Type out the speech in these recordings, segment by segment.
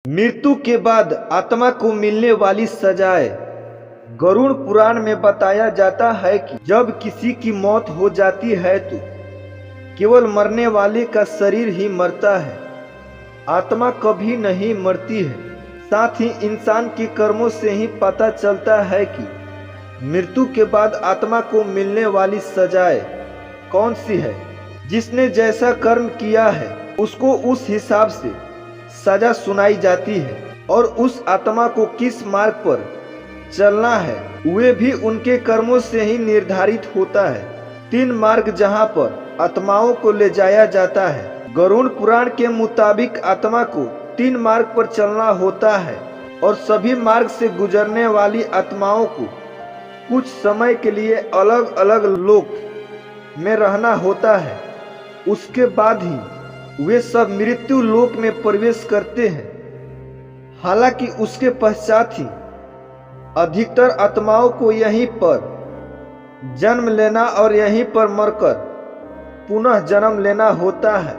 मृत्यु के बाद आत्मा को मिलने वाली सजाएं। गरुड़ पुराण में बताया जाता है कि जब किसी की मौत हो जाती है तो केवल मरने वाले का शरीर ही मरता है, आत्मा कभी नहीं मरती है। साथ ही इंसान के कर्मों से ही पता चलता है कि मृत्यु के बाद आत्मा को मिलने वाली सजाएं कौन सी है। जिसने जैसा कर्म किया है उसको उस हिसाब से सजा सुनाई जाती है और उस आत्मा को किस मार्ग पर चलना है वे भी उनके कर्मों से ही निर्धारित होता है। 3 मार्ग जहां पर आत्माओं को ले जाया जाता है। गरुड़ पुराण के मुताबिक आत्मा को 3 मार्ग पर चलना होता है और सभी मार्ग से गुजरने वाली आत्माओं को कुछ समय के लिए अलग अलग लोक में रहना होता है। उसके बाद ही वे सब मृत्यु लोक में प्रवेश करते हैं। हालांकि उसके पश्चात ही अधिकतर आत्माओं को यहीं पर जन्म लेना और यहीं पर मरकर पुनः जन्म लेना होता है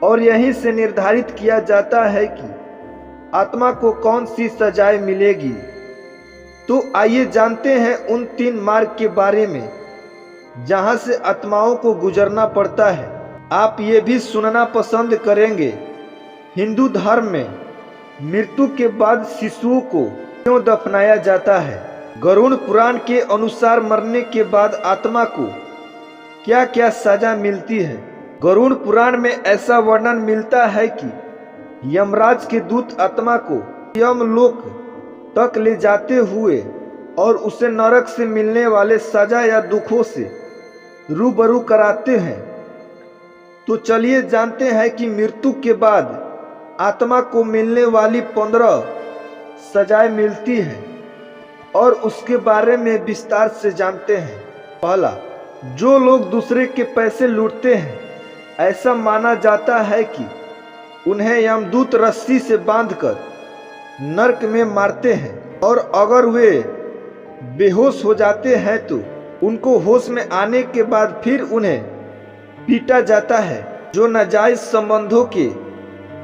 और यहीं से निर्धारित किया जाता है कि आत्मा को कौन सी सजाएं मिलेगी। तो आइए जानते हैं उन 3 मार्ग के बारे में जहां से आत्माओं को गुजरना पड़ता है। आप ये भी सुनना पसंद करेंगे, हिंदू धर्म में मृत्यु के बाद शिशुओं को क्यों दफनाया जाता है। गरुड़ पुराण के अनुसार मरने के बाद आत्मा को क्या क्या सजा मिलती है। गरुड़ पुराण में ऐसा वर्णन मिलता है कि यमराज के दूत आत्मा को यमलोक तक ले जाते हुए और उसे नरक से मिलने वाले सजा या दुखों से रूबरू कराते हैं। तो चलिए जानते हैं कि मृत्यु के बाद आत्मा को मिलने वाली 15 सजाएं मिलती हैं और उसके बारे में विस्तार से जानते हैं। पहला, जो लोग दूसरे के पैसे लूटते हैं, ऐसा माना जाता है कि उन्हें यमदूत रस्सी से बांधकर नरक में मारते हैं और अगर वे बेहोश हो जाते हैं तो उनको होश में आने के बाद फिर उन्हें पीटा जाता है। जो नाजायज संबंधों के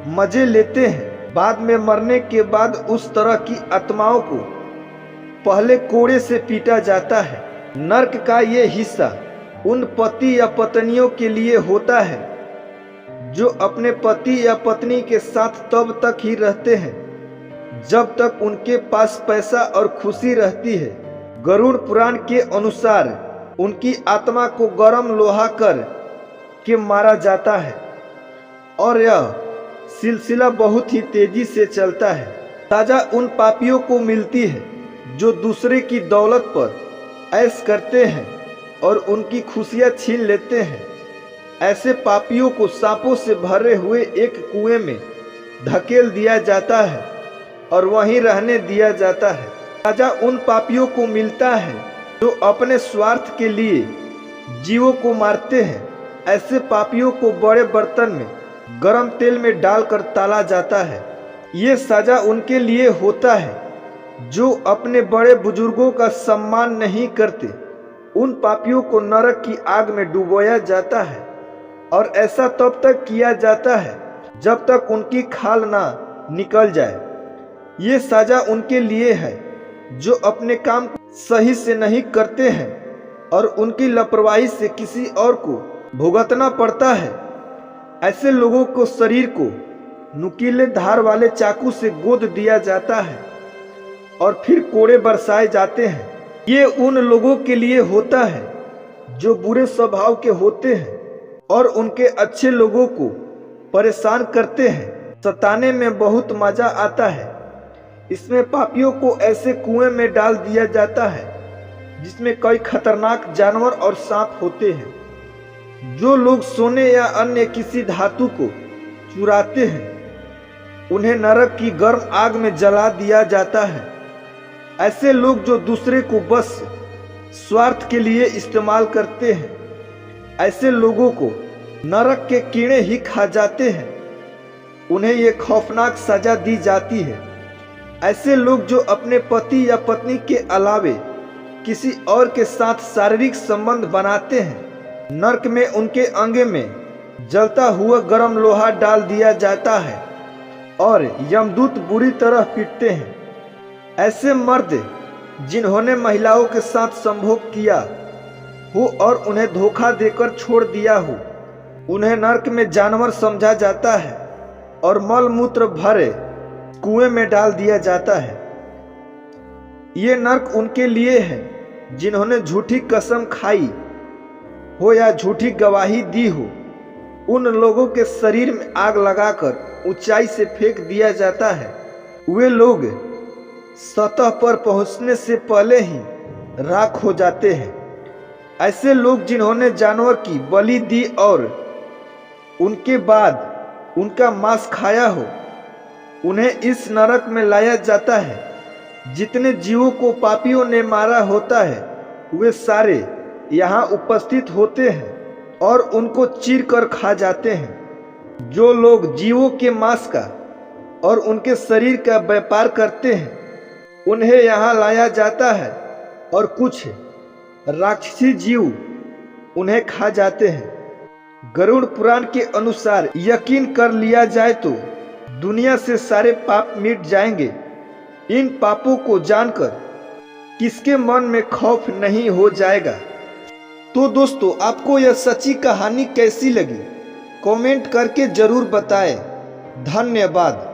मजे लेते हैं, बाद में मरने के बाद उस तरह की आत्माओं को पहले कोड़े से पीटा जाता है। नरक का ये हिस्सा उन पति या पत्नियों के लिए होता है जो अपने पति या पत्नी के साथ तब तक ही रहते हैं जब तक उनके पास पैसा और खुशी रहती है। गरुड़ पुराण के अनुसार उनकी आत्मा को गर्म लोहा कर के मारा जाता है और यह सिलसिला बहुत ही तेजी से चलता है। सजा उन पापियों को मिलती है जो दूसरे की दौलत पर ऐश करते हैं और उनकी खुशियां छीन लेते हैं। ऐसे पापियों को सांपों से भरे हुए एक कुएं में धकेल दिया जाता है और वहीं रहने दिया जाता है। सजा उन पापियों को मिलता है जो अपने स्वार्थ के लिए जीवों को मारते हैं। ऐसे पापियों को बड़े बर्तन में गरम तेल में डालकर ताला जाता है। ये सजा उनके लिए होता है जो अपने बड़े बुजुर्गों का सम्मान नहीं करते। उन पापियों को नरक की आग में डुबोया जाता है और ऐसा तब तक किया जाता है जब तक उनकी खाल ना निकल जाए। ये सजा उनके लिए है जो अपने काम सही से नहीं करते हैं और उनकी लापरवाही से किसी और को भुगतना पड़ता है। ऐसे लोगों को शरीर को नुकीले धार वाले चाकू से गोद दिया जाता है और फिर कोड़े बरसाए जाते हैं। ये उन लोगों के लिए होता है जो बुरे स्वभाव के होते हैं और उनके अच्छे लोगों को परेशान करते हैं। सताने में बहुत मजा आता है। इसमें पापियों को ऐसे कुएं में डाल दिया जाता है जिसमें कई खतरनाक जानवर और सांप होते हैं। जो लोग सोने या अन्य किसी धातु को चुराते हैं उन्हें नरक की गर्म आग में जला दिया जाता है। ऐसे लोग जो दूसरे को बस स्वार्थ के लिए इस्तेमाल करते हैं, ऐसे लोगों को नरक के कीड़े ही खा जाते हैं। उन्हें ये खौफनाक सजा दी जाती है। ऐसे लोग जो अपने पति या पत्नी के अलावे किसी और के साथ शारीरिक संबंध बनाते हैं, नरक में उनके अंग में जलता हुआ गर्म लोहा डाल दिया जाता है और यमदूत बुरी तरह पीटते हैं। ऐसे मर्द जिन्होंने महिलाओं के साथ संभोग किया हो और उन्हें धोखा देकर छोड़ दिया हो, उन्हें नरक में जानवर समझा जाता है और मल मूत्र भरे कुएं में डाल दिया जाता है। ये नरक उनके लिए है जिन्होंने झूठी कसम खाई हो या झूठी गवाही दी हो। उन लोगों के शरीर में आग लगाकर ऊंचाई से फेंक दिया जाता है। वे लोग सतह पर पहुंचने से पहले ही राख हो जाते हैं। ऐसे लोग जिन्होंने जानवर की बलि दी और उनके बाद उनका मांस खाया हो, उन्हें इस नरक में लाया जाता है। जितने जीवों को पापियों ने मारा होता है, वे सारे यहाँ उपस्थित होते हैं और उनको चीर कर खा जाते हैं। जो लोग जीवों के मांस का और उनके शरीर का व्यापार करते हैं, उन्हें यहाँ लाया जाता है और कुछ राक्षसी जीव उन्हें खा जाते हैं। गरुड़ पुराण के अनुसार यकीन कर लिया जाए तो दुनिया से सारे पाप मिट जाएंगे। इन पापों को जानकर किसके मन में खौफ नहीं हो जाएगा। तो दोस्तों, आपको यह सच्ची कहानी कैसी लगी, कमेंट करके जरूर बताएं। धन्यवाद।